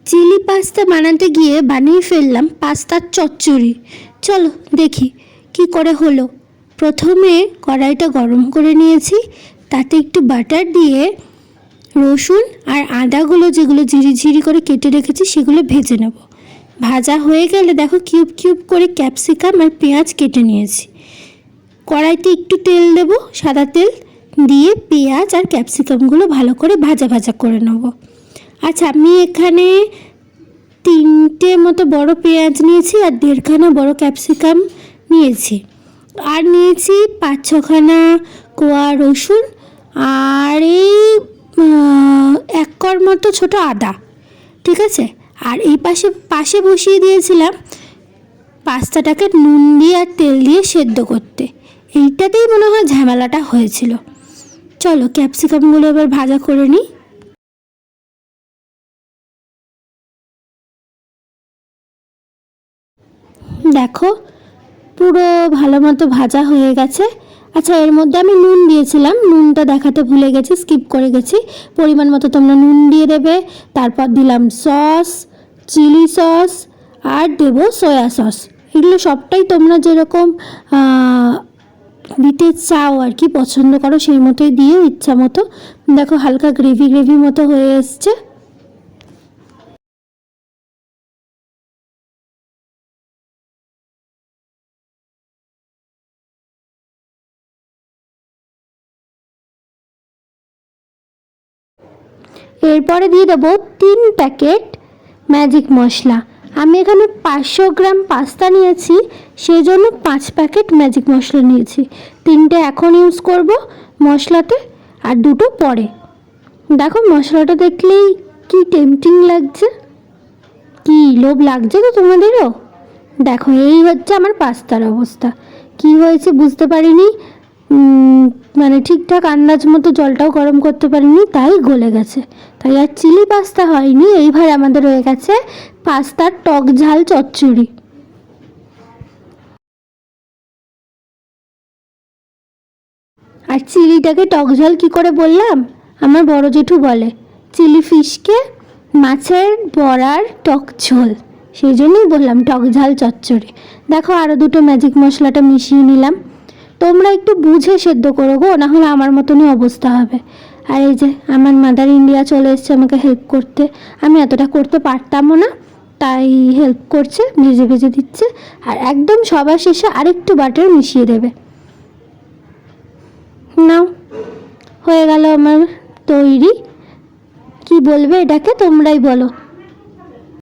Chilli pasta বানাতে গিয়ে বানিয়ে ফেললাম পাস্তার চচ্চড়ি। চলো দেখি কি করে হলো। প্রথমে কড়াইটা গরম করে নিয়েছি, তাতে একটু বাটার দিয়ে রসুন আর আদাগুলো যেগুলো ঝিরিঝিরি করে কেটে রেখেছি সেগুলো ভেজে নেব। ভাজা হয়ে গেলে দেখো কিউব কিউব করে ক্যাপসিকাম আর পেঁয়াজ কেটে নিয়েছি। কড়াইতে একটু তেল দেব, সাদা তেল দিয়ে পেঁয়াজ আর ক্যাপসিকামগুলো ভালো করে ভাজা ভাজা করে নেব। আচ্ছা, আমি এখানে 3টে মতো বড় পেঁয়াজ নিয়েছি আর 1.5খানা বড় ক্যাপসিকাম নিয়েছি, আর নিয়েছি 5-6খানা কোয়া রসুন আর এই 1 কোয়ার মতো ছোটো আদা। ঠিক আছে, আর এই পাশে বসিয়ে দিয়েছিলাম পাস্তাটাকে নুন দিয়ে আর তেল দিয়ে সেদ্ধ করতে। এইটাতেই মনে হয় ঝামেলাটা হয়েছিল। চলো ক্যাপসিকামগুলো এবার ভাজা করে নিই। দেখো পুরো ভালো মতো ভাজা হয়ে গেছে। আচ্ছা, এর মধ্যে আমি নুন দিয়েছিলাম, নুনটা দেখাতে ভুলে গেছি, স্কিপ করে গেছি। পরিমাণ মতো তোমরা নুন দিয়ে দেবে। তারপর দিলাম সস, চিলি সস আর দেবো সয়া সস। এগুলো সবটাই তোমরা যেরকম দিতে চাও আর কি, পছন্দ করো সেই মতোই দিও, ইচ্ছা মতো। দেখো হালকা গ্রেভি গ্রেভি মতো হয়ে এসছে। এরপরে দিয়ে দেবো 3 প্যাকেট ম্যাজিক মশলা। আমি এখানে 500 গ্রাম পাস্তা নিয়েছি, সেই জন্য 5 প্যাকেট ম্যাজিক মশলা নিয়েছি। 3টে এখন ইউজ করব মশলাতে আর 2টো পরে। দেখো মশলাটা দেখলেই কি টেম্পটিং লাগছে, কি লোভ লাগছে তো তোমাদেরও। দেখো এই হচ্ছে আমার পাস্তার অবস্থা। কি হয়েছে বুঝতে পারিনি, মানে ঠিকঠাক আন্দাজ মতো জলটাও গরম করতে পারিনি, তাই গলে গেছে। তাই আর চিলি পাস্তা হয়নি, এইবার আমাদের হয়ে গেছে পাস্তার টক ঝাল চচ্চড়ি। আর চিলিটাকে টক ঝাল কী করে বললাম, আমার বড় জেঠু বলে চিলি ফিশকে মাছের বড়ার টক ঝোল, সেই জন্যই বললাম টক ঝাল চচ্চড়ি। দেখো আরও 2টো ম্যাজিক মশলাটা মিশিয়ে নিলাম। তোমরা একটু বুঝে সেদ্ধ করো গো, নাহলে আমার মতনই অবস্থা হবে। আর এই যে আমার মাদার ইন্ডিয়া চলে এসছে আমাকে হেল্প করতে। আমি এতটা করতে পারতামও না, তাই হেল্প করছে, ভেজে ভেজে দিচ্ছে। আর একদম সবার শেষে আরেকটু বাটার মিশিয়ে দেবে। নাও, হয়ে গেল আমার তৈরি। কি বলবে এটাকে, তোমরাই বলো।